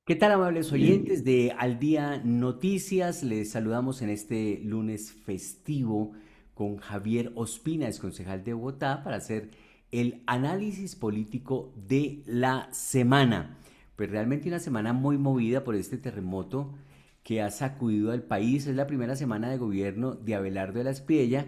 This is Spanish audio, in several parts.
¿Qué tal, amables oyentes de Al Día Noticias? Les saludamos en este lunes festivo con Javier Ospina, ex concejal de Bogotá, para hacer el análisis político de la semana. Pues realmente una semana muy movida por este terremoto que ha sacudido al país. Es la primera semana de gobierno de Abelardo de la Espriella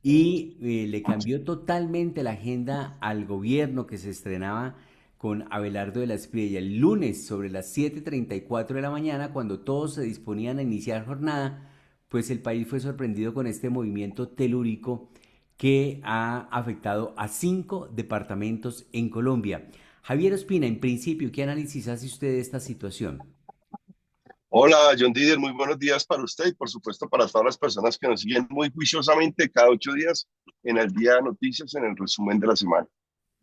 y le cambió totalmente la agenda al gobierno que se estrenaba con Abelardo de la Espriella el lunes sobre las 7:34 de la mañana, cuando todos se disponían a iniciar jornada, pues el país fue sorprendido con este movimiento telúrico que ha afectado a 5 departamentos en Colombia. Javier Ospina, en principio, ¿qué análisis hace usted de esta situación? Hola, John Didier, muy buenos días para usted y por supuesto para todas las personas que nos siguen muy juiciosamente cada 8 días en el día de noticias, en el resumen de la semana.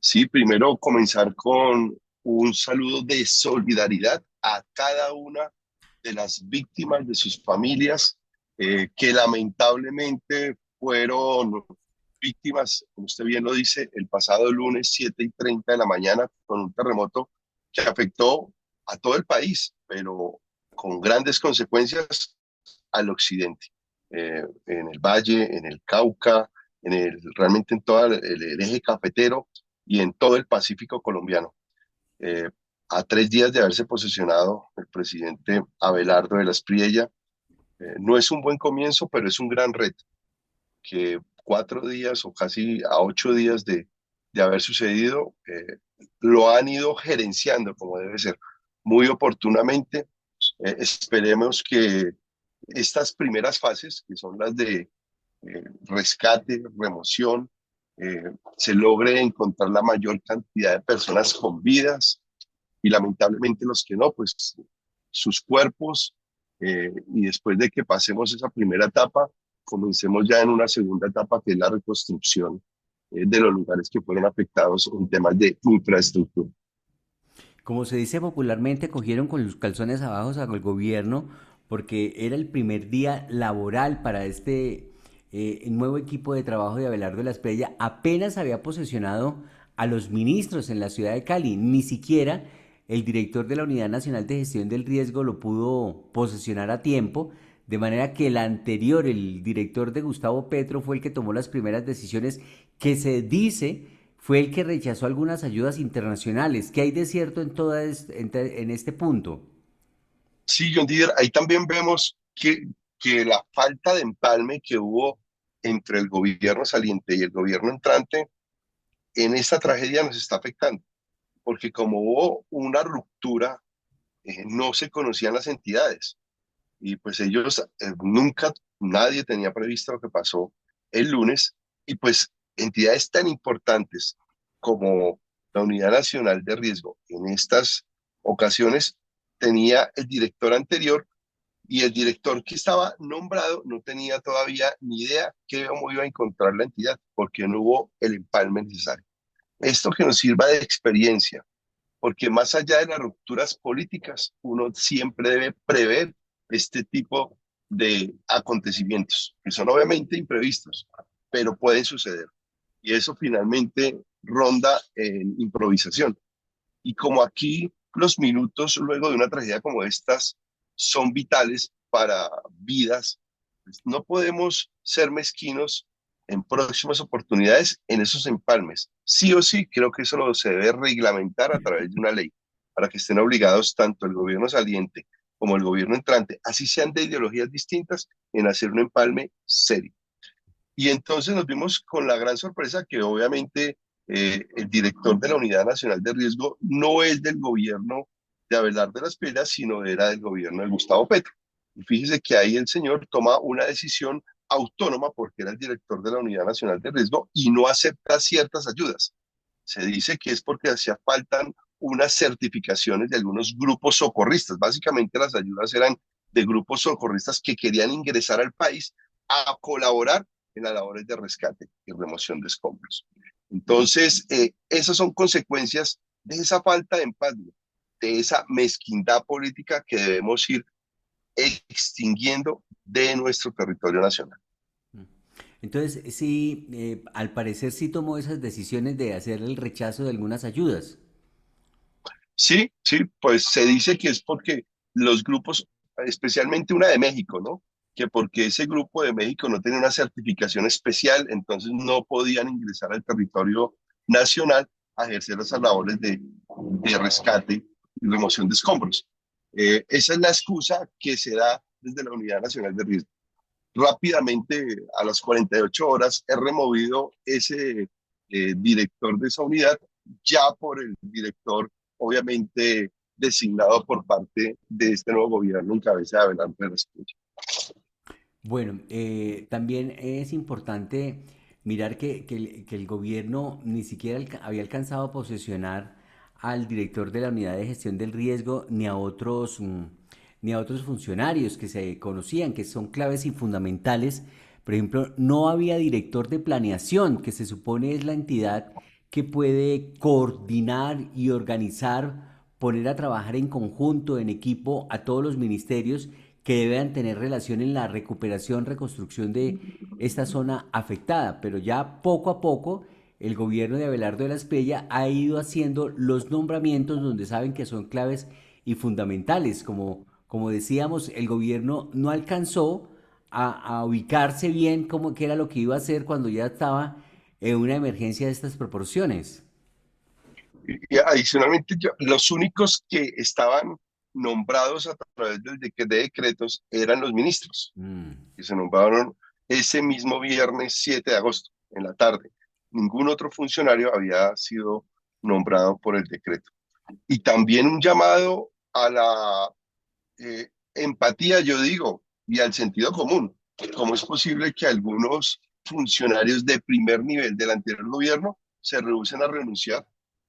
Sí, primero comenzar con un saludo de solidaridad a cada una de las víctimas, de sus familias, que lamentablemente fueron víctimas, como usted bien lo dice, el pasado lunes 7:30 de la mañana con un terremoto que afectó a todo el país, pero con grandes consecuencias al occidente, en el Valle, en el Cauca, realmente en todo el eje cafetero y en todo el Pacífico colombiano. Eh, a 3 días de haberse posesionado el presidente Abelardo de la Espriella, no es un buen comienzo, pero es un gran reto que 4 días o casi a 8 días de haber sucedido, lo han ido gerenciando como debe ser, muy oportunamente. Esperemos que estas primeras fases, que son las de rescate, remoción, se logre encontrar la mayor cantidad de personas con vidas y lamentablemente los que no, pues sus cuerpos, y después de que pasemos esa primera etapa, comencemos ya en una segunda etapa que es la reconstrucción de los lugares que fueron afectados en temas de infraestructura. Como se dice popularmente, cogieron con los calzones abajo al gobierno porque era el primer día laboral para este nuevo equipo de trabajo de Abelardo de la Espriella. Apenas había posesionado a los ministros en la ciudad de Cali. Ni siquiera el director de la Unidad Nacional de Gestión del Riesgo lo pudo posesionar a tiempo, de manera que el anterior, el director de Gustavo Petro, fue el que tomó las primeras decisiones que se dice fue el que rechazó algunas ayudas internacionales. ¿Qué hay de cierto en este punto? Sí, John Didier, ahí también vemos que la falta de empalme que hubo entre el gobierno saliente y el gobierno entrante en esta tragedia nos está afectando, porque como hubo una ruptura, no se conocían las entidades y pues ellos nunca, nadie tenía previsto lo que pasó el lunes y pues entidades tan importantes como la Unidad Nacional de Riesgo en estas ocasiones tenía el director anterior y el director que estaba nombrado no tenía todavía ni idea cómo iba a encontrar la entidad porque no hubo el empalme necesario. Esto que nos sirva de experiencia, porque más allá de las rupturas políticas, uno siempre debe prever este tipo de acontecimientos, que son obviamente imprevistos, pero pueden suceder. Y eso finalmente ronda en improvisación. Y como aquí los minutos luego de una tragedia como estas son vitales para vidas, pues no podemos ser mezquinos en próximas oportunidades en esos empalmes. Sí o sí, creo que eso lo se debe reglamentar a través de una ley para que estén obligados tanto el gobierno saliente como el gobierno entrante, así sean de ideologías distintas, en hacer un empalme serio. Y entonces nos vimos con la gran sorpresa que obviamente el director de la Unidad Nacional de Riesgo no es del gobierno de Abelardo de las Piedras, sino era del gobierno de Gustavo Petro. Y fíjese que ahí el señor toma una decisión autónoma porque era el director de la Unidad Nacional de Riesgo y no acepta ciertas ayudas. Se dice que es porque hacía falta unas certificaciones de algunos grupos socorristas. Básicamente las ayudas eran de grupos socorristas que querían ingresar al país a colaborar en las labores de rescate y remoción de escombros. Entonces, esas son consecuencias de esa falta de empatía, de esa mezquindad política que debemos ir extinguiendo de nuestro territorio nacional. Entonces, sí, al parecer sí tomó esas decisiones de hacer el rechazo de algunas ayudas. Sí, sí, pues se dice que es porque los grupos, especialmente una de México, ¿no? Que porque ese grupo de México no tenía una certificación especial, entonces no podían ingresar al territorio nacional a ejercer esas labores de rescate y remoción de escombros. Esa es la excusa que se da desde la Unidad Nacional de Riesgo. Rápidamente, a las 48 horas, he removido ese director de esa unidad ya por el director, obviamente designado por parte de este nuevo gobierno en cabeza de Abelardo Pérez. Bueno, también es importante mirar que el gobierno ni siquiera había alcanzado a posesionar al director de la unidad de gestión del riesgo ni a otros, ni a otros funcionarios que se conocían, que son claves y fundamentales. Por ejemplo, no había director de planeación, que se supone es la entidad que puede coordinar y organizar, poner a trabajar en conjunto, en equipo, a todos los ministerios que deben tener relación en la recuperación, reconstrucción de esta zona afectada. Pero ya poco a poco el gobierno de Abelardo de la Espriella ha ido haciendo los nombramientos donde saben que son claves y fundamentales. Como decíamos, el gobierno no alcanzó a ubicarse bien como que era lo que iba a hacer cuando ya estaba en una emergencia de estas proporciones. Y adicionalmente, los únicos que estaban nombrados a través de decretos eran los ministros, Mm. que se nombraron ese mismo viernes 7 de agosto, en la tarde. Ningún otro funcionario había sido nombrado por el decreto. Y también un llamado a la empatía, yo digo, y al sentido común. ¿Cómo es posible que algunos funcionarios de primer nivel del anterior gobierno se rehúsen a renunciar?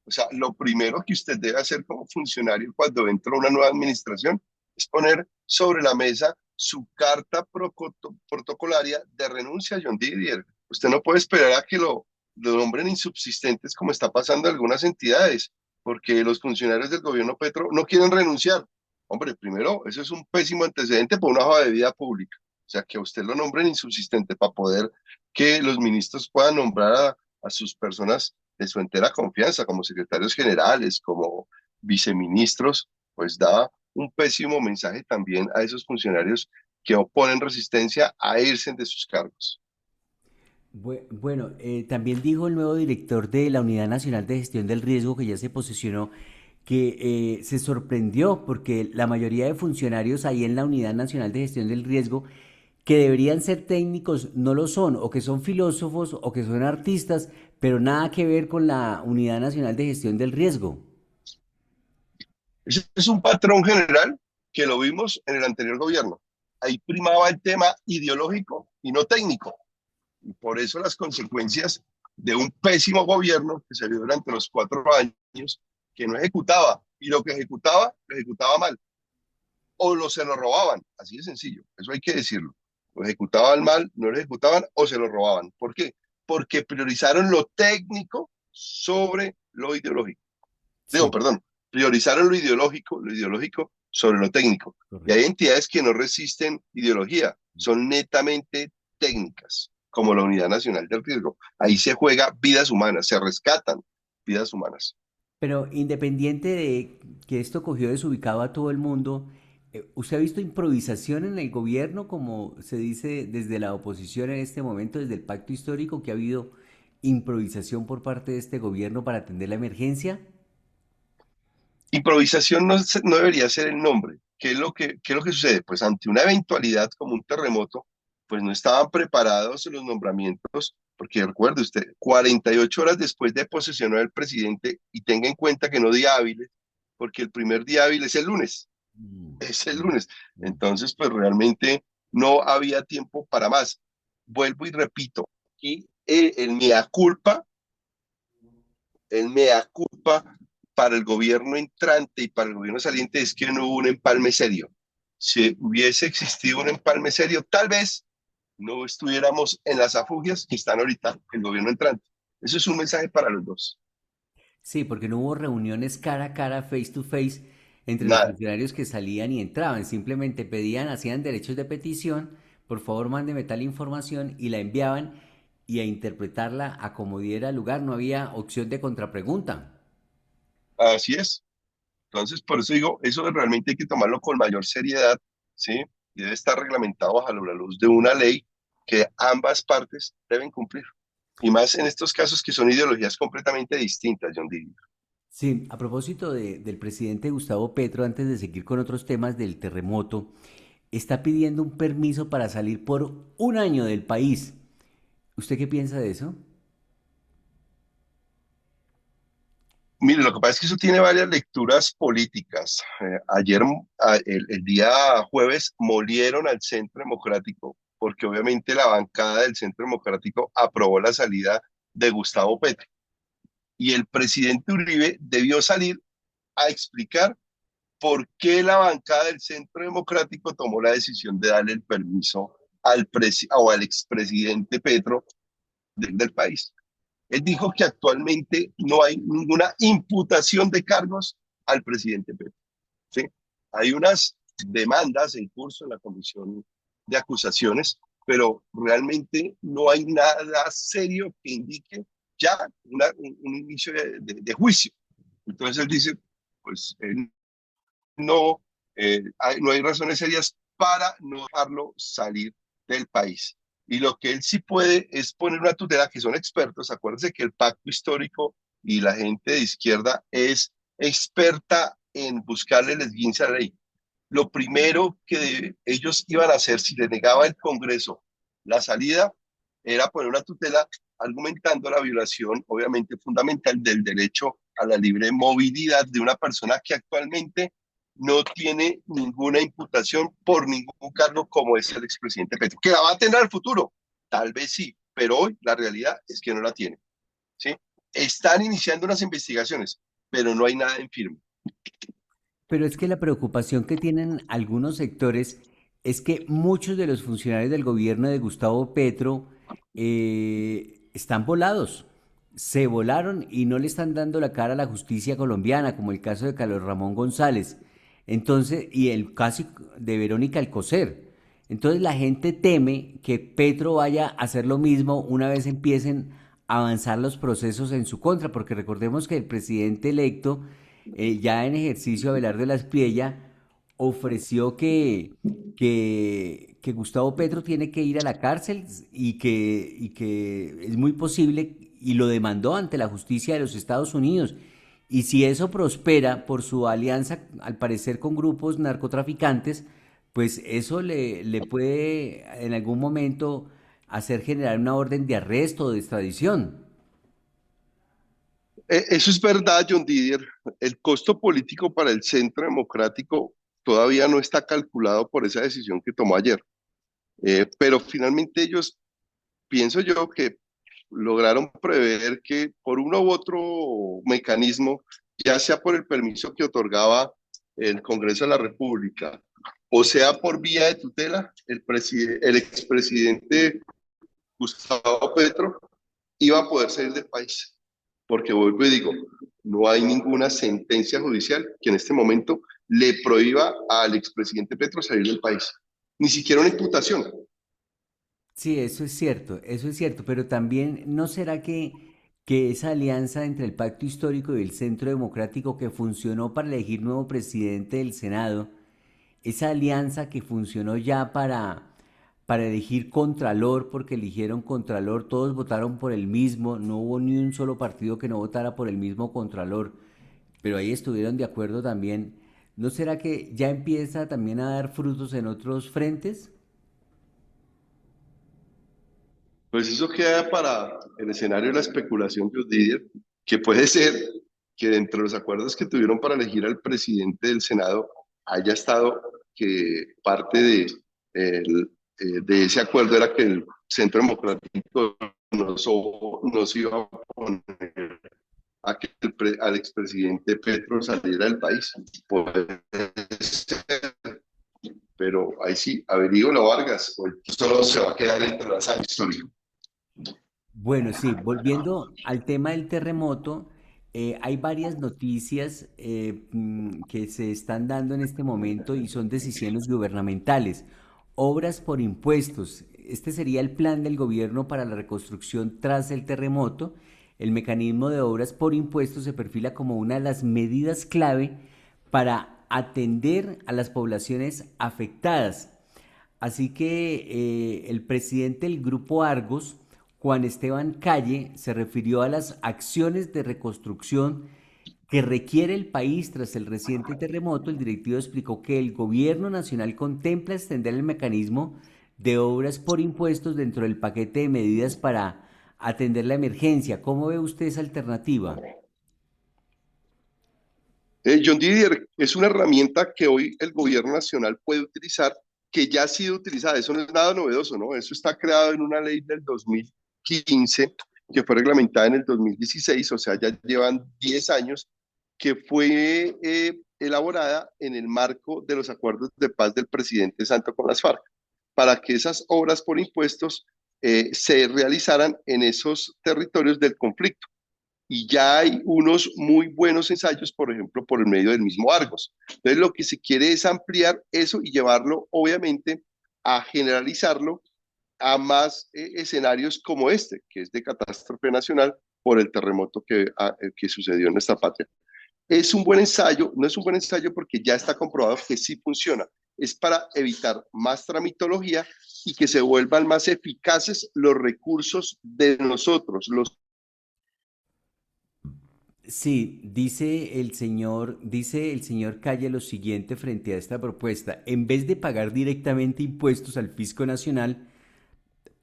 O sea, lo primero que usted debe hacer como funcionario cuando entra una nueva administración es poner sobre la mesa su carta protocolaria de renuncia a John Didier. Usted no puede esperar a que lo nombren insubsistentes como está pasando en algunas entidades, porque los funcionarios del gobierno Petro no quieren renunciar. Hombre, primero, eso es un pésimo antecedente por una hoja de vida pública. O sea, que a usted lo nombren insubsistente para poder que los ministros puedan nombrar a sus personas de su entera confianza, como secretarios generales, como viceministros, pues da un pésimo mensaje también a esos funcionarios que oponen resistencia a irse de sus cargos. Bueno, también dijo el nuevo director de la Unidad Nacional de Gestión del Riesgo, que ya se posicionó, que se sorprendió porque la mayoría de funcionarios ahí en la Unidad Nacional de Gestión del Riesgo, que deberían ser técnicos, no lo son, o que son filósofos o que son artistas, pero nada que ver con la Unidad Nacional de Gestión del Riesgo. Ese es un patrón general que lo vimos en el anterior gobierno. Ahí primaba el tema ideológico y no técnico. Y por eso las consecuencias de un pésimo gobierno que se dio durante los 4 años, que no ejecutaba, y lo ejecutaba mal, o se lo robaban, así de sencillo, eso hay que decirlo. Lo ejecutaban mal, no lo ejecutaban o se lo robaban. ¿Por qué? Porque priorizaron lo técnico sobre lo ideológico. Digo, Sí, perdón, priorizaron lo ideológico sobre lo técnico. Y hay correcto. entidades que no resisten ideología, son netamente técnicas, como la Unidad Nacional del Riesgo. Ahí se juega vidas humanas, se rescatan vidas humanas. Pero independiente de que esto cogió desubicado a todo el mundo, ¿usted ha visto improvisación en el gobierno, como se dice desde la oposición en este momento, desde el pacto histórico, que ha habido improvisación por parte de este gobierno para atender la emergencia? Improvisación no debería ser el nombre. Qué es lo que sucede? Pues ante una eventualidad como un terremoto, pues no estaban preparados los nombramientos, porque recuerde usted, 48 horas después de posesionar el presidente, y tenga en cuenta que no día hábil, porque el primer día hábil es el lunes, Mm, es el mm, lunes. mm. Entonces, pues realmente no había tiempo para más. Vuelvo y repito, y el mea culpa para el gobierno entrante y para el gobierno saliente es que no hubo un empalme serio. Si hubiese existido un empalme serio, tal vez no estuviéramos en las afugias que están ahorita el gobierno entrante. Eso es un mensaje para los dos. Sí, porque no hubo reuniones cara a cara, face to face, entre los Nada. funcionarios que salían y entraban. Simplemente pedían, hacían derechos de petición, por favor mándeme tal información y la enviaban y a interpretarla a como diera lugar. No había opción de contrapregunta. Así es. Entonces, por eso digo, eso realmente hay que tomarlo con mayor seriedad, ¿sí? Y debe estar reglamentado bajo la luz de una ley que ambas partes deben cumplir. Y más en estos casos que son ideologías completamente distintas, John Dee. Sí, a propósito del presidente Gustavo Petro, antes de seguir con otros temas del terremoto, está pidiendo un permiso para salir por un año del país. ¿Usted qué piensa de eso? Mire, lo que pasa es que eso tiene varias lecturas políticas. Ayer, el día jueves, molieron al Centro Democrático, porque obviamente la bancada del Centro Democrático aprobó la salida de Gustavo Petro. Y el presidente Uribe debió salir a explicar por qué la bancada del Centro Democrático tomó la decisión de darle el permiso o al expresidente Petro del país. Él dijo que actualmente no hay ninguna imputación de cargos al presidente Petro. ¿Sí? Hay unas demandas en curso en la comisión de acusaciones, pero realmente no hay nada serio que indique ya un inicio de juicio. Entonces él dice, pues él no, no hay razones serias para no dejarlo salir del país. Y lo que él sí puede es poner una tutela, que son expertos. Acuérdense que el pacto histórico y la gente de izquierda es experta en buscarle el esguince a la ley. Lo primero que ellos iban a hacer si le negaba el Congreso la salida era poner una tutela argumentando la violación, obviamente fundamental, del derecho a la libre movilidad de una persona que actualmente no tiene ninguna imputación por ningún cargo como es el expresidente Petro, que la va a tener al futuro, tal vez sí, pero hoy la realidad es que no la tiene, ¿sí? Están iniciando unas investigaciones, pero no hay nada en firme. Pero es que la preocupación que tienen algunos sectores es que muchos de los funcionarios del gobierno de Gustavo Petro están volados. Se volaron y no le están dando la cara a la justicia colombiana, como el caso de Carlos Ramón González. Entonces, y el caso de Verónica Alcocer. Entonces la gente teme que Petro vaya a hacer lo mismo una vez empiecen a avanzar los procesos en su contra, porque recordemos que el presidente electo ya en ejercicio, Abelardo de la Espriella ofreció que Gustavo Petro tiene que ir a la cárcel y que es muy posible, y lo demandó ante la justicia de los Estados Unidos. Y si eso prospera por su alianza, al parecer, con grupos narcotraficantes, pues eso le puede en algún momento hacer generar una orden de arresto o de extradición. Eso es verdad, John Didier. El costo político para el Centro Democrático todavía no está calculado por esa decisión que tomó ayer. Pero finalmente ellos, pienso yo, que lograron prever que por uno u otro mecanismo, ya sea por el permiso que otorgaba el Congreso de la República, o sea por vía de tutela, el expresidente Gustavo Petro iba a poder salir del país. Porque vuelvo y digo, no hay ninguna sentencia judicial que en este momento le prohíba al expresidente Petro salir del país. Ni siquiera una imputación. Sí, eso es cierto, pero también ¿no será que esa alianza entre el Pacto Histórico y el Centro Democrático que funcionó para elegir nuevo presidente del Senado, esa alianza que funcionó ya para elegir Contralor, porque eligieron Contralor, todos votaron por el mismo, no hubo ni un solo partido que no votara por el mismo Contralor, pero ahí estuvieron de acuerdo también? ¿No será que ya empieza también a dar frutos en otros frentes? Pues eso queda para el escenario de la especulación de Didier, que puede ser que dentro de los acuerdos que tuvieron para elegir al presidente del Senado haya estado que parte de ese acuerdo era que el Centro Democrático nos iba a poner a que al expresidente Petro saliera del país. Puede ser, pero ahí sí, averígüelo Vargas, o solo se va a quedar entre las años históricas. Bueno, sí, volviendo al tema del terremoto, hay varias noticias que se están dando en este momento y son decisiones gubernamentales. Obras por impuestos. Este sería el plan del gobierno para la reconstrucción tras el terremoto. El mecanismo de obras por impuestos se perfila como una de las medidas clave para atender a las poblaciones afectadas. Así que el presidente del Grupo Argos, Juan Esteban Calle, se refirió a las acciones de reconstrucción que requiere el país tras el reciente terremoto. El directivo explicó que el gobierno nacional contempla extender el mecanismo de obras por impuestos dentro del paquete de medidas para atender la emergencia. ¿Cómo ve usted esa alternativa? John Didier es una herramienta que hoy el gobierno nacional puede utilizar, que ya ha sido utilizada. Eso no es nada novedoso, ¿no? Eso está creado en una ley del 2015 que fue reglamentada en el 2016, o sea, ya llevan 10 años, que fue elaborada en el marco de los acuerdos de paz del presidente Santo con las FARC, para que esas obras por impuestos se realizaran en esos territorios del conflicto. Y ya hay unos muy buenos ensayos, por ejemplo, por el medio del mismo Argos. Entonces, lo que se quiere es ampliar eso y llevarlo, obviamente, a generalizarlo a más escenarios como este, que es de catástrofe nacional por el terremoto que sucedió en nuestra patria. Es un buen ensayo, no es un buen ensayo porque ya está comprobado que sí funciona. Es para evitar más tramitología y que se vuelvan más eficaces los recursos de nosotros, los. Sí, dice el señor Calle lo siguiente frente a esta propuesta. En vez de pagar directamente impuestos al Fisco Nacional,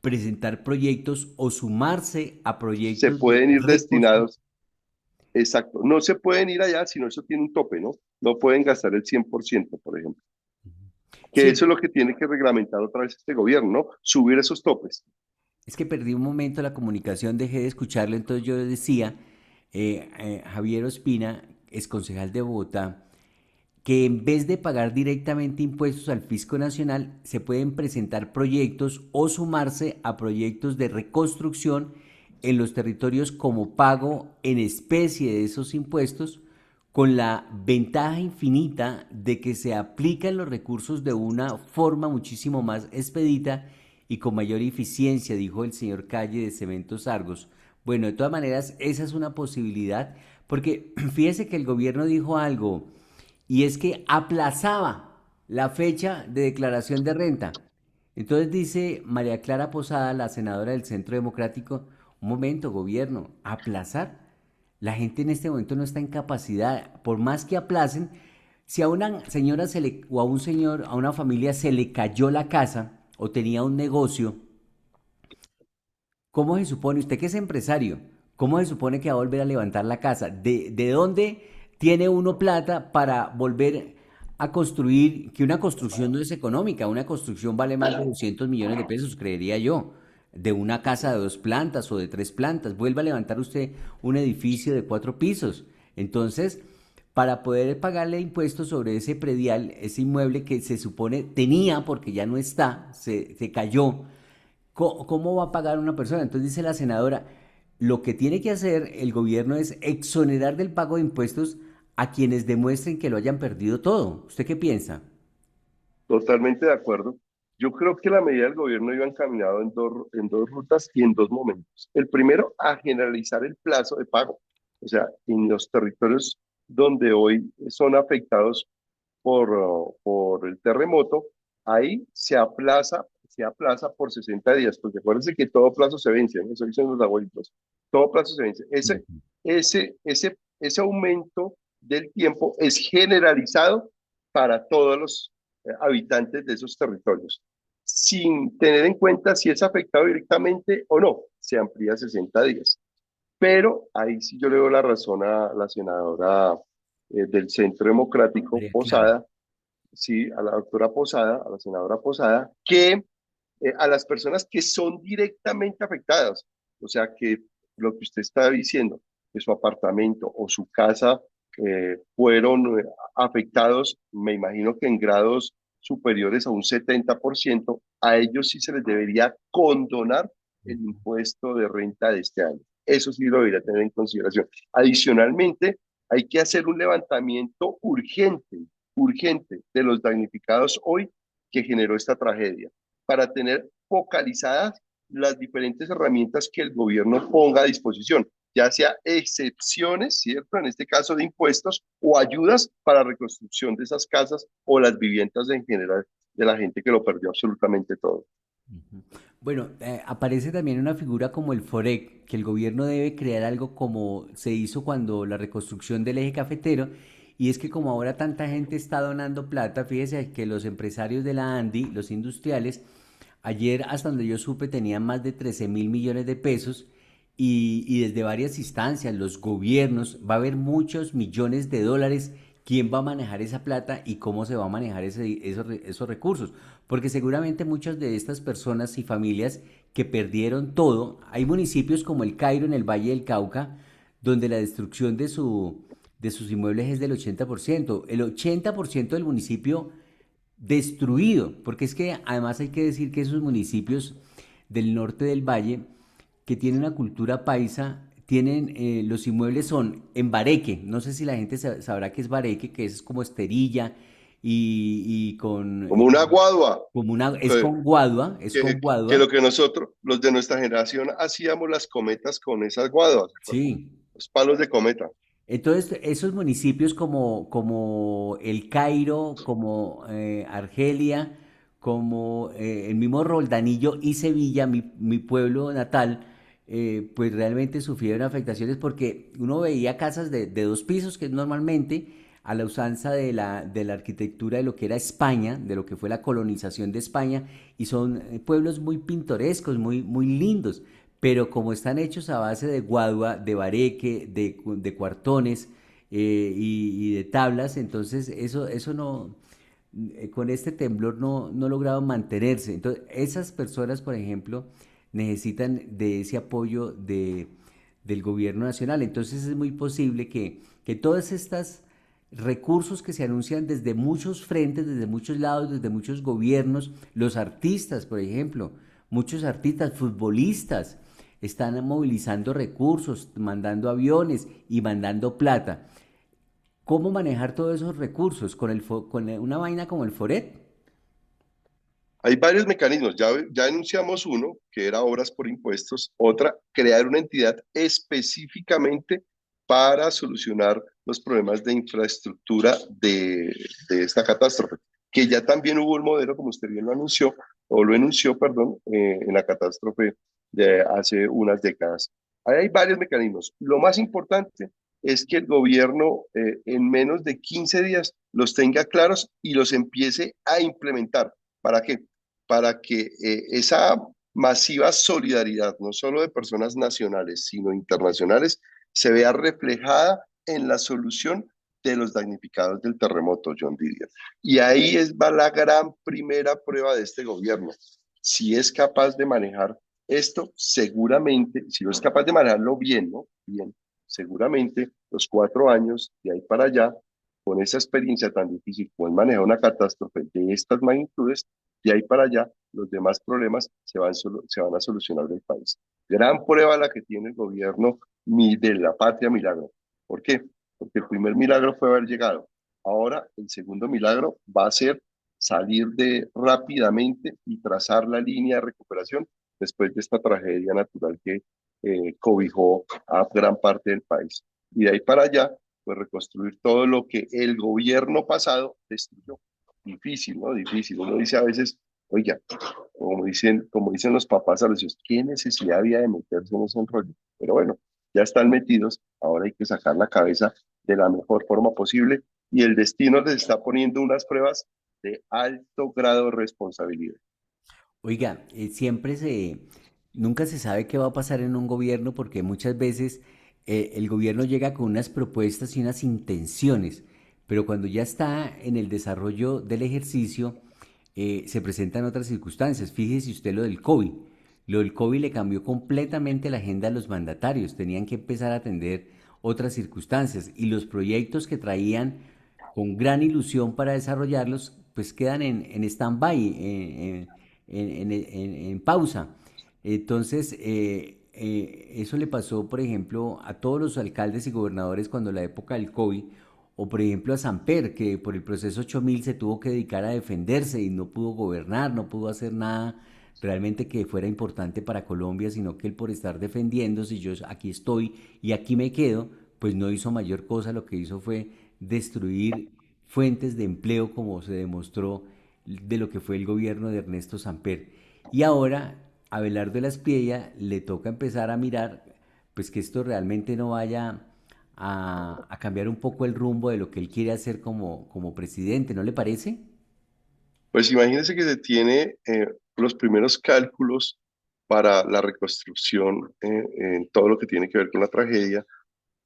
presentar proyectos o sumarse a Se proyectos de pueden ir reconstrucción. destinados. Exacto, no se pueden ir allá, sino eso tiene un tope, ¿no? No pueden gastar el 100%, por ejemplo. Que Sí, eso es lo que tiene que reglamentar otra vez este gobierno, ¿no? Subir esos topes. es que perdí un momento la comunicación, dejé de escucharlo, entonces yo decía, Javier Ospina, ex concejal de Bogotá, que en vez de pagar directamente impuestos al Fisco Nacional, se pueden presentar proyectos o sumarse a proyectos de reconstrucción en los territorios como pago en especie de esos impuestos, con la ventaja infinita de que se aplican los recursos de una forma muchísimo más expedita y con mayor eficiencia, dijo el señor Calle de Cementos Argos. Bueno, de todas maneras, esa es una posibilidad, porque fíjese que el gobierno dijo algo, y es que aplazaba la fecha de declaración de renta. Entonces dice María Clara Posada, la senadora del Centro Democrático, un momento, gobierno, aplazar. La gente en este momento no está en capacidad, por más que aplacen, si a una señora o a un señor, a una familia se le cayó la casa o tenía un negocio, ¿cómo se supone, usted que es empresario, cómo se supone que va a volver a levantar la casa? ¿De dónde tiene uno plata para volver a construir? Que una construcción no es económica, una construcción vale más de 200 millones de pesos, creería yo, de una casa de 2 plantas o de 3 plantas. Vuelva a levantar usted un edificio de 4 pisos. Entonces, para poder pagarle impuestos sobre ese predial, ese inmueble que se supone tenía, porque ya no está, se cayó. ¿Cómo va a pagar una persona? Entonces dice la senadora, lo que tiene que hacer el gobierno es exonerar del pago de impuestos a quienes demuestren que lo hayan perdido todo. ¿Usted qué piensa? Totalmente de acuerdo. Yo creo que la medida del gobierno iba encaminado en dos rutas y en dos momentos. El primero, a generalizar el plazo de pago. O sea, en los territorios donde hoy son afectados por el terremoto, ahí se aplaza por 60 días, porque acuérdense que todo plazo se vence, ¿no? Eso dicen los abuelitos, todo plazo se vence. Ese aumento del tiempo es generalizado para todos los habitantes de esos territorios, sin tener en cuenta si es afectado directamente o no, se amplía a 60 días. Pero ahí sí yo le doy la razón a la senadora del Centro Democrático, María Clara. Posada, sí, a la doctora Posada, a la senadora Posada, que a las personas que son directamente afectadas, o sea, que lo que usted está diciendo, que su apartamento o su casa fueron afectados, me imagino que en grados superiores a un 70%, a ellos sí se les debería condonar el impuesto de renta de este año. Eso sí lo debería tener en consideración. Adicionalmente, hay que hacer un levantamiento urgente de los damnificados hoy que generó esta tragedia, para tener focalizadas las diferentes herramientas que el gobierno ponga a disposición. ya sea excepciones, ¿cierto? En este caso de impuestos o ayudas para reconstrucción de esas casas o las viviendas en general de la gente que lo perdió absolutamente todo. Ujú. Bueno, aparece también una figura como el FOREC, que el gobierno debe crear algo como se hizo cuando la reconstrucción del eje cafetero, y es que como ahora tanta gente está donando plata, fíjese que los empresarios de la ANDI, los industriales, ayer hasta donde yo supe tenían más de 13.000 millones de pesos y desde varias instancias, los gobiernos, va a haber muchos millones de dólares. ¿Quién va a manejar esa plata y cómo se va a manejar esos recursos? Porque seguramente muchas de estas personas y familias que perdieron todo, hay municipios como el Cairo en el Valle del Cauca, donde la destrucción de sus inmuebles es del 80%. El 80% del municipio destruido, porque es que además hay que decir que esos municipios del norte del valle, que tienen una cultura paisa, tienen, los inmuebles son en bareque, no sé si la gente sabrá qué es bareque, que es como esterilla y con, Como una guadua, como una, que, es con que guadua, lo que nosotros, los de nuestra generación, hacíamos las cometas con esas guaduas, ¿se acuerdan? sí. Los palos de cometa. Entonces, esos municipios como El Cairo, como Argelia, como el mismo Roldanillo y Sevilla, mi pueblo natal, pues realmente sufrieron afectaciones porque uno veía casas de dos pisos, que es normalmente a la usanza de la arquitectura de lo que era España, de lo que fue la colonización de España, y son pueblos muy pintorescos, muy lindos, pero como están hechos a base de guadua, de bareque, de cuartones y de tablas, entonces eso no, con este temblor no lograron mantenerse. Entonces, esas personas, por ejemplo, necesitan de ese apoyo del gobierno nacional. Entonces es muy posible que todas estas recursos que se anuncian desde muchos frentes, desde muchos lados, desde muchos gobiernos, los artistas, por ejemplo, muchos artistas, futbolistas, están movilizando recursos, mandando aviones y mandando plata. ¿Cómo manejar todos esos recursos con una vaina como el Foret? Hay varios mecanismos, ya enunciamos uno, que era obras por impuestos, otra, crear una entidad específicamente para solucionar los problemas de infraestructura de esta catástrofe, que ya también hubo un modelo, como usted bien lo anunció, o lo enunció, perdón, en la catástrofe de hace unas décadas. Ahí hay varios mecanismos. Lo más importante es que el gobierno en menos de 15 días los tenga claros y los empiece a implementar. ¿Para qué? Para que esa masiva solidaridad, no solo de personas nacionales, sino internacionales, se vea reflejada en la solución de los damnificados del terremoto, John Didier. Y ahí va la gran primera prueba de este gobierno. Si es capaz de manejar esto, seguramente, si no es capaz de manejarlo bien, ¿no? Bien, seguramente los 4 años de ahí para allá, con esa experiencia tan difícil como es manejar una catástrofe de estas magnitudes, de ahí para allá, los demás problemas se van a solucionar del país. Gran prueba la que tiene el gobierno de la patria milagro. ¿Por qué? Porque el primer milagro fue haber llegado. Ahora el segundo milagro va a ser salir de rápidamente y trazar la línea de recuperación después de esta tragedia natural que cobijó a gran parte del país. Y de ahí para allá, pues reconstruir todo lo que el gobierno pasado destruyó. Difícil, ¿no? Difícil. Uno dice a veces, oiga, como dicen los papás a los hijos, ¿qué necesidad había de meterse en ese rollo? Pero bueno, ya están metidos, ahora hay que sacar la cabeza de la mejor forma posible y el destino les está poniendo unas pruebas de alto grado de responsabilidad. Oiga, nunca se sabe qué va a pasar en un gobierno porque muchas veces el gobierno llega con unas propuestas y unas intenciones, pero cuando ya está en el desarrollo del ejercicio, se presentan otras circunstancias. Fíjese usted lo del COVID. Lo del COVID le cambió completamente la agenda a los mandatarios. Tenían que empezar a atender otras circunstancias y los proyectos que traían con gran ilusión para desarrollarlos, pues quedan en stand-by, en pausa. Entonces, eso le pasó, por ejemplo, a todos los alcaldes y gobernadores cuando la época del COVID, o por ejemplo a Samper, que por el proceso 8000 se tuvo que dedicar a defenderse y no pudo gobernar, no pudo hacer nada realmente que fuera importante para Colombia, sino que él por estar defendiéndose, yo aquí estoy y aquí me quedo, pues no hizo mayor cosa, lo que hizo fue destruir fuentes de empleo como se demostró de lo que fue el gobierno de Ernesto Samper. Y ahora a Abelardo de la Espriella le toca empezar a mirar pues que esto realmente no vaya a cambiar un poco el rumbo de lo que él quiere hacer como presidente, ¿no le parece? Pues imagínense que se tiene los primeros cálculos para la reconstrucción en todo lo que tiene que ver con la tragedia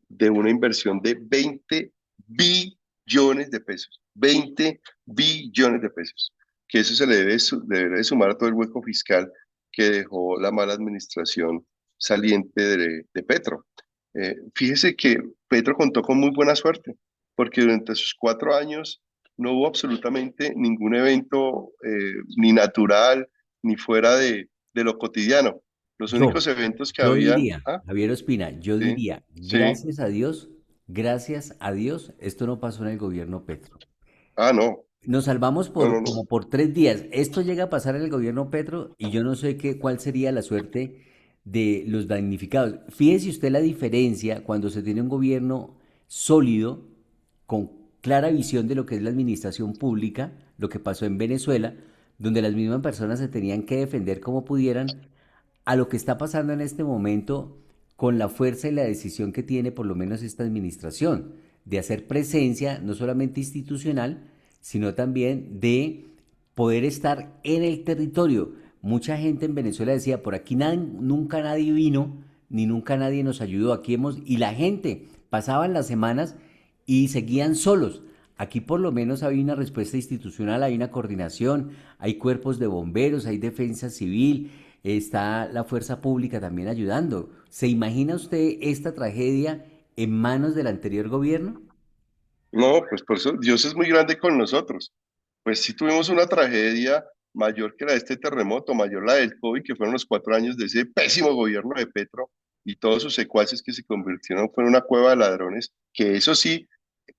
de una inversión de 20 billones de pesos. 20 billones de pesos. Que eso se le debe sumar a todo el hueco fiscal que dejó la mala administración saliente de Petro. Fíjese que Petro contó con muy buena suerte, porque durante sus 4 años no hubo absolutamente ningún evento ni natural ni fuera de lo cotidiano. Los Yo, únicos eventos que yo habían, diría, Javier Ospina, yo sí, diría, sí, gracias a Dios, esto no pasó en el gobierno Petro. no, Nos salvamos no, no, por no. como por 3 días. Esto llega a pasar en el gobierno Petro y yo no sé cuál sería la suerte de los damnificados. Fíjese usted la diferencia cuando se tiene un gobierno sólido, con clara visión de lo que es la administración pública, lo que pasó en Venezuela, donde las mismas personas se tenían que defender como pudieran, a lo que está pasando en este momento con la fuerza y la decisión que tiene por lo menos esta administración de hacer presencia no solamente institucional, sino también de poder estar en el territorio. Mucha gente en Venezuela decía, por aquí nunca nadie vino, ni nunca nadie nos ayudó, aquí hemos, y la gente pasaban las semanas y seguían solos. Aquí por lo menos hay una respuesta institucional, hay una coordinación, hay cuerpos de bomberos, hay defensa civil, está la fuerza pública también ayudando. ¿Se imagina usted esta tragedia en manos del anterior gobierno? No, pues por eso Dios es muy grande con nosotros. Pues sí tuvimos una tragedia mayor que la de este terremoto, mayor la del COVID, que fueron los 4 años de ese pésimo gobierno de Petro y todos sus secuaces que se convirtieron fue en una cueva de ladrones, que eso sí,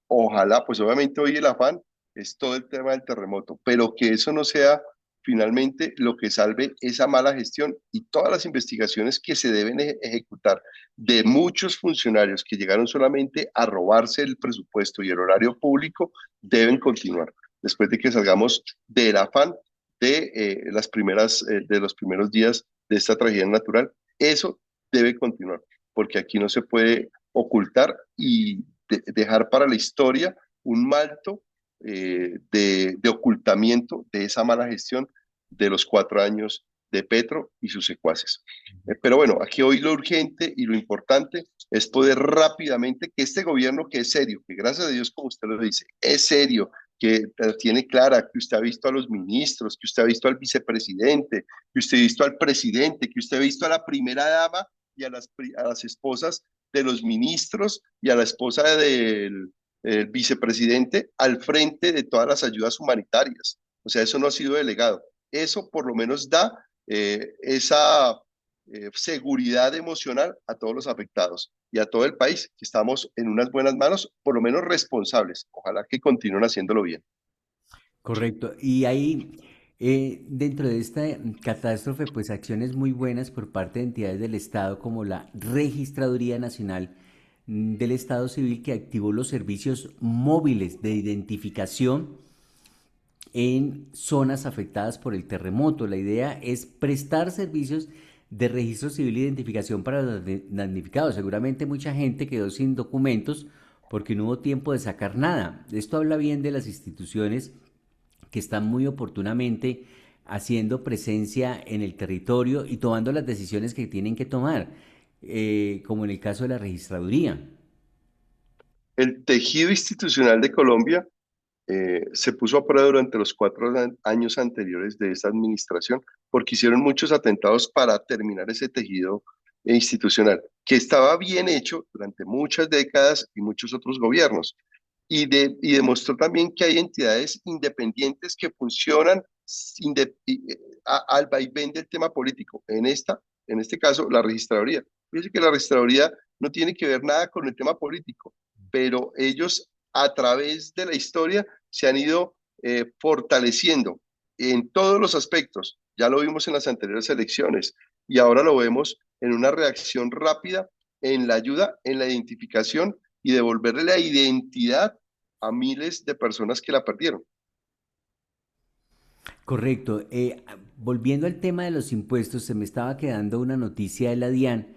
ojalá, pues obviamente hoy el afán es todo el tema del terremoto, pero que eso no sea finalmente lo que salve esa mala gestión y todas las investigaciones que se deben ejecutar de muchos funcionarios que llegaron solamente a robarse el presupuesto y el horario público deben continuar después de que salgamos del afán de los primeros días de esta tragedia natural. Eso debe continuar, porque aquí no se puede ocultar y dejar para la historia un malto de ocultamiento de esa mala gestión de los 4 años de Petro y sus secuaces. Pero bueno, aquí hoy lo urgente y lo importante es poder rápidamente que este gobierno que es serio, que gracias a Dios, como usted lo dice, es serio, que tiene clara, que usted ha visto a los ministros, que usted ha visto al vicepresidente, que usted ha visto al presidente, que usted ha visto a la primera dama y a las esposas de los ministros y a la esposa del vicepresidente al frente de todas las ayudas humanitarias. O sea, eso no ha sido delegado. Eso por lo menos da esa seguridad emocional a todos los afectados y a todo el país, que estamos en unas buenas manos, por lo menos responsables. Ojalá que continúen haciéndolo bien. Correcto. Y ahí, dentro de esta catástrofe, pues acciones muy buenas por parte de entidades del Estado, como la Registraduría Nacional del Estado Civil, que activó los servicios móviles de identificación en zonas afectadas por el terremoto. La idea es prestar servicios de registro civil e identificación para los damnificados. Seguramente mucha gente quedó sin documentos porque no hubo tiempo de sacar nada. Esto habla bien de las instituciones que están muy oportunamente haciendo presencia en el territorio y tomando las decisiones que tienen que tomar, como en el caso de la registraduría. El tejido institucional de Colombia se puso a prueba durante los 4 años anteriores de esta administración porque hicieron muchos atentados para terminar ese tejido institucional, que estaba bien hecho durante muchas décadas y muchos otros gobiernos. Y demostró también que hay entidades independientes que funcionan al vaivén del tema político. En este caso, la registraduría. Fíjense que la registraduría no tiene que ver nada con el tema político, pero ellos a través de la historia se han ido fortaleciendo en todos los aspectos Ya lo vimos en las anteriores elecciones y ahora lo vemos en una reacción rápida, en la ayuda, en la identificación y devolverle la identidad a miles de personas que la perdieron. Correcto. Volviendo al tema de los impuestos, se me estaba quedando una noticia de la DIAN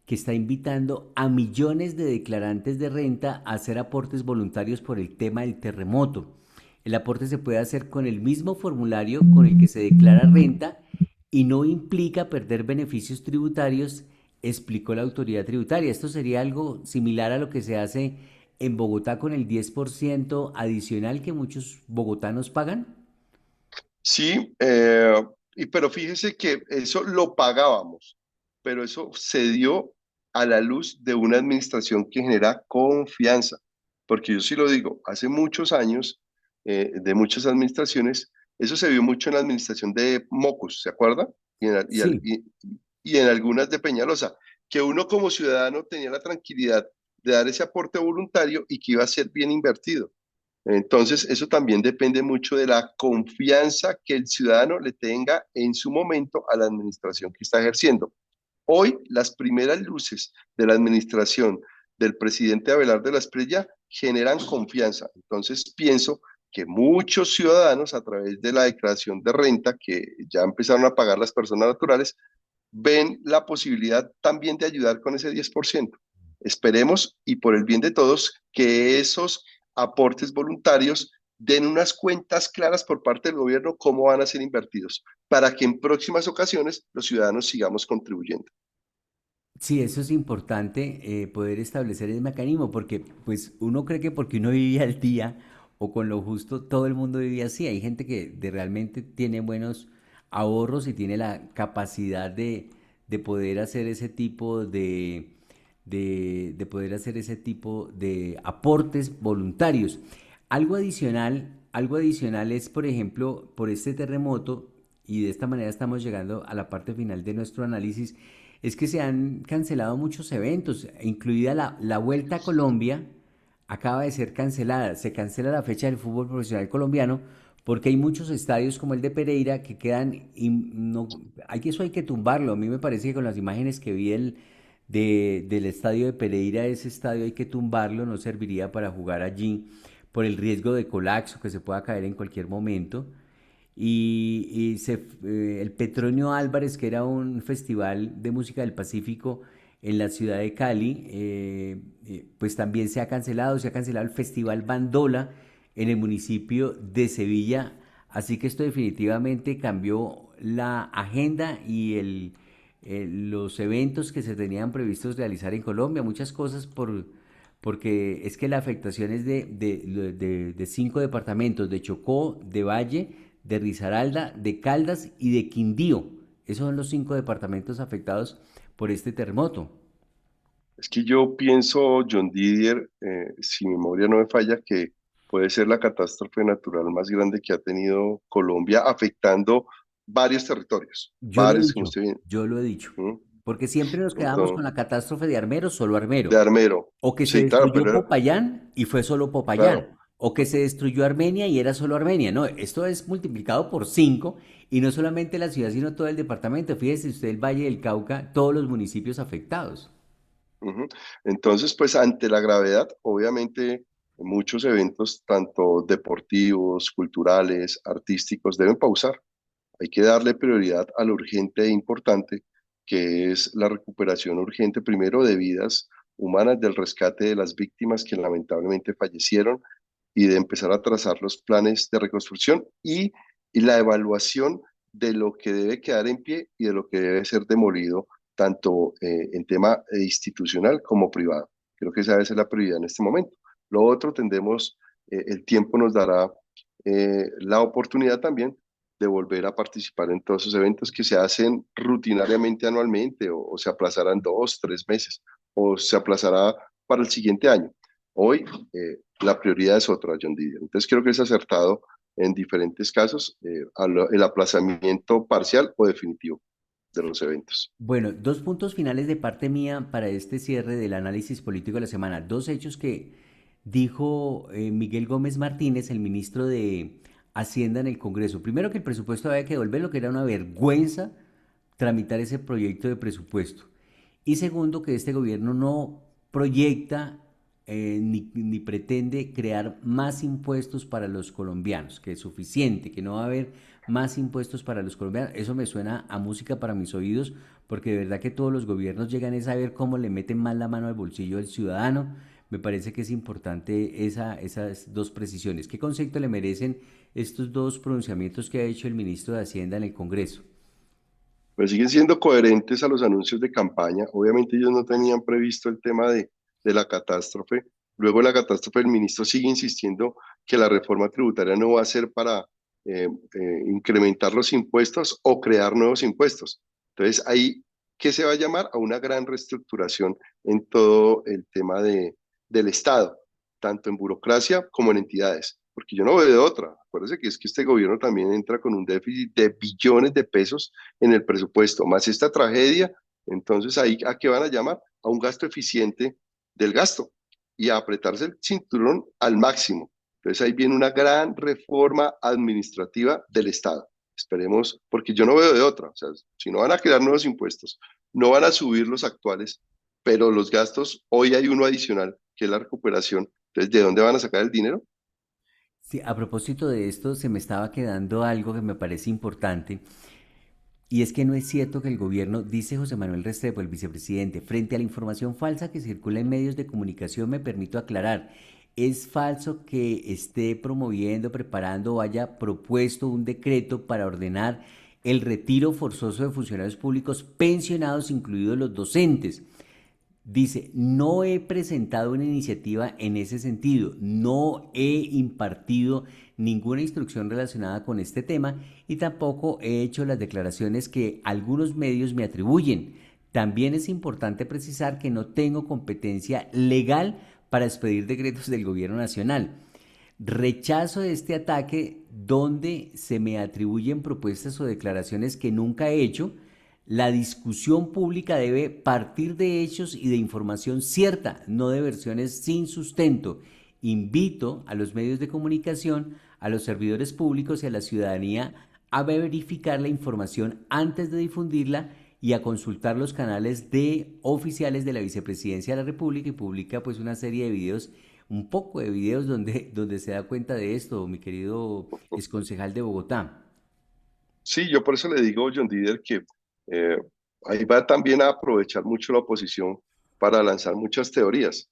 que está invitando a millones de declarantes de renta a hacer aportes voluntarios por el tema del terremoto. El aporte se puede hacer con el mismo formulario con el que se declara renta y no implica perder beneficios tributarios, explicó la autoridad tributaria. Esto sería algo similar a lo que se hace en Bogotá con el 10% adicional que muchos bogotanos pagan. Sí, pero fíjese que eso lo pagábamos, pero eso se dio a la luz de una administración que genera confianza, porque yo sí lo digo, hace muchos años, de muchas administraciones, eso se vio mucho en la administración de Mocus, ¿se acuerda? Sí. Y en algunas de Peñalosa, que uno como ciudadano tenía la tranquilidad de dar ese aporte voluntario y que iba a ser bien invertido. Entonces, eso también depende mucho de la confianza que el ciudadano le tenga en su momento a la administración que está ejerciendo. Hoy, las primeras luces de la administración del presidente Abelardo de la Espriella generan confianza. Entonces, pienso que muchos ciudadanos, a través de la declaración de renta que ya empezaron a pagar las personas naturales, ven la posibilidad también de ayudar con ese 10%. Esperemos, y por el bien de todos, que esos aportes voluntarios den unas cuentas claras por parte del gobierno cómo van a ser invertidos, para que en próximas ocasiones los ciudadanos sigamos contribuyendo. Sí, eso es importante, poder establecer ese mecanismo, porque pues uno cree que porque uno vivía al día o con lo justo, todo el mundo vivía así. Hay gente que realmente tiene buenos ahorros y tiene la capacidad de poder hacer ese tipo de poder hacer ese tipo de aportes voluntarios. Algo adicional es, por ejemplo, por este terremoto, y de esta manera estamos llegando a la parte final de nuestro análisis, es que se han cancelado muchos eventos, incluida la Vuelta a Colombia, acaba de ser cancelada. Se cancela la fecha del fútbol profesional colombiano porque hay muchos estadios como el de Pereira que quedan, no, eso hay que tumbarlo. A mí me parece que con las imágenes que vi del estadio de Pereira, ese estadio hay que tumbarlo, no serviría para jugar allí por el riesgo de colapso que se pueda caer en cualquier momento. El Petronio Álvarez, que era un festival de música del Pacífico en la ciudad de Cali, pues también se ha cancelado el Festival Bandola en el municipio de Sevilla, así que esto definitivamente cambió la agenda y los eventos que se tenían previstos realizar en Colombia, muchas cosas porque es que la afectación es de 5 departamentos, de Chocó, de Valle, de Risaralda, de Caldas y de Quindío. Esos son los 5 departamentos afectados por este terremoto. Es que yo pienso, John Didier, si mi memoria no me falla, que puede ser la catástrofe natural más grande que ha tenido Colombia, afectando varios territorios, Yo lo he varios, como dicho, usted bien. yo lo he dicho. ¿Mm? Porque siempre nos quedamos con Entonces, la catástrofe de Armero, solo Armero. de Armero. O que se Sí, claro, destruyó pero Popayán y fue solo Popayán. claro. O que se destruyó Armenia y era solo Armenia. No, esto es multiplicado por 5 y no solamente la ciudad, sino todo el departamento. Fíjese usted el Valle del Cauca, todos los municipios afectados. Ujú. Entonces, pues ante la gravedad, obviamente muchos eventos, tanto deportivos, culturales, artísticos, deben pausar. Hay que darle prioridad a lo urgente e importante, que es la recuperación urgente, primero, de vidas humanas, del rescate de las víctimas que lamentablemente fallecieron y de empezar a trazar los planes de reconstrucción y la evaluación de lo que debe quedar en pie y de lo que debe ser demolido, tanto en tema institucional como privado. Creo que esa debe ser la prioridad en este momento. Lo otro tendremos, el tiempo nos dará la oportunidad también de volver a participar en todos esos eventos que se hacen rutinariamente anualmente o se aplazarán 2, 3 meses o se aplazará para el siguiente año. Hoy la prioridad es otra, John Didier. Entonces creo que es acertado en diferentes casos el aplazamiento parcial o definitivo de los eventos. Bueno, 2 puntos finales de parte mía para este cierre del análisis político de la semana. Dos hechos que dijo Miguel Gómez Martínez, el ministro de Hacienda en el Congreso. Primero que el presupuesto había que devolverlo, que era una vergüenza tramitar ese proyecto de presupuesto. Y segundo, que este gobierno no proyecta ni pretende crear más impuestos para los colombianos, que es suficiente, que no va a haber más impuestos para los colombianos. Eso me suena a música para mis oídos, porque de verdad que todos los gobiernos llegan a saber cómo le meten más la mano al bolsillo del ciudadano. Me parece que es importante esas dos precisiones. ¿Qué concepto le merecen estos dos pronunciamientos que ha hecho el ministro de Hacienda en el Congreso? Pues siguen siendo coherentes a los anuncios de campaña. Obviamente ellos no tenían previsto el tema de la catástrofe. Luego de la catástrofe, el ministro sigue insistiendo que la reforma tributaria no va a ser para incrementar los impuestos o crear nuevos impuestos. Entonces, ahí, ¿qué se va a llamar? A una gran reestructuración en todo el tema del Estado, tanto en burocracia como en entidades. Porque yo no veo de otra. Acuérdense que es que este gobierno también entra con un déficit de billones de pesos en el presupuesto, más esta tragedia, entonces ahí a qué van a llamar a un gasto eficiente del gasto y a apretarse el cinturón al máximo. Entonces ahí viene una gran reforma administrativa del Estado. Esperemos, porque yo no veo de otra, o sea, si no van a crear nuevos impuestos, no van a subir los actuales, pero los gastos, hoy hay uno adicional, que es la recuperación. Entonces, ¿de dónde van a sacar el dinero? Sí, a propósito de esto, se me estaba quedando algo que me parece importante, y es que no es cierto que el gobierno, dice José Manuel Restrepo, el vicepresidente, frente a la información falsa que circula en medios de comunicación, me permito aclarar, es falso que esté promoviendo, preparando o haya propuesto un decreto para ordenar el retiro forzoso de funcionarios públicos pensionados, incluidos los docentes. Dice, no he presentado una iniciativa en ese sentido, no he impartido ninguna instrucción relacionada con este tema y tampoco he hecho las declaraciones que algunos medios me atribuyen. También es importante precisar que no tengo competencia legal para expedir decretos del gobierno nacional. Rechazo este ataque donde se me atribuyen propuestas o declaraciones que nunca he hecho. La discusión pública debe partir de hechos y de información cierta, no de versiones sin sustento. Invito a los medios de comunicación, a los servidores públicos y a la ciudadanía a verificar la información antes de difundirla y a consultar los canales de oficiales de la Vicepresidencia de la República, y publica pues una serie de videos, un poco de videos donde se da cuenta de esto, mi querido exconcejal de Bogotá. Sí, yo por eso le digo, John Didier, que eh, ahí va también a aprovechar mucho la oposición para lanzar muchas teorías,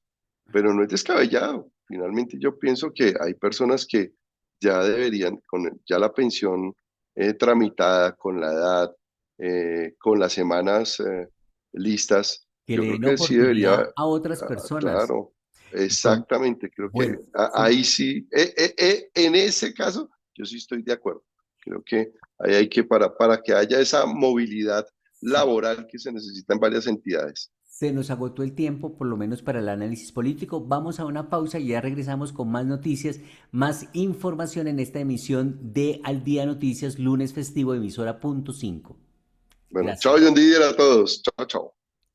pero no es descabellado. Finalmente yo pienso que hay personas que ya deberían, con ya la pensión tramitada, con la edad, con las semanas listas, Que yo le creo den que sí debería, oportunidad a otras personas. claro, Con, exactamente, creo que bueno, sí, ahí sí, en ese caso, yo sí estoy de acuerdo. Creo que ahí hay que, para que haya esa movilidad sí. laboral que se necesita en varias entidades. Se nos agotó el tiempo, por lo menos para el análisis político. Vamos a una pausa y ya regresamos con más noticias, más información en esta emisión de Al Día Noticias, lunes festivo, emisora punto 5. Bueno, chao, Gracias. John Didier, a todos. Chao, chao.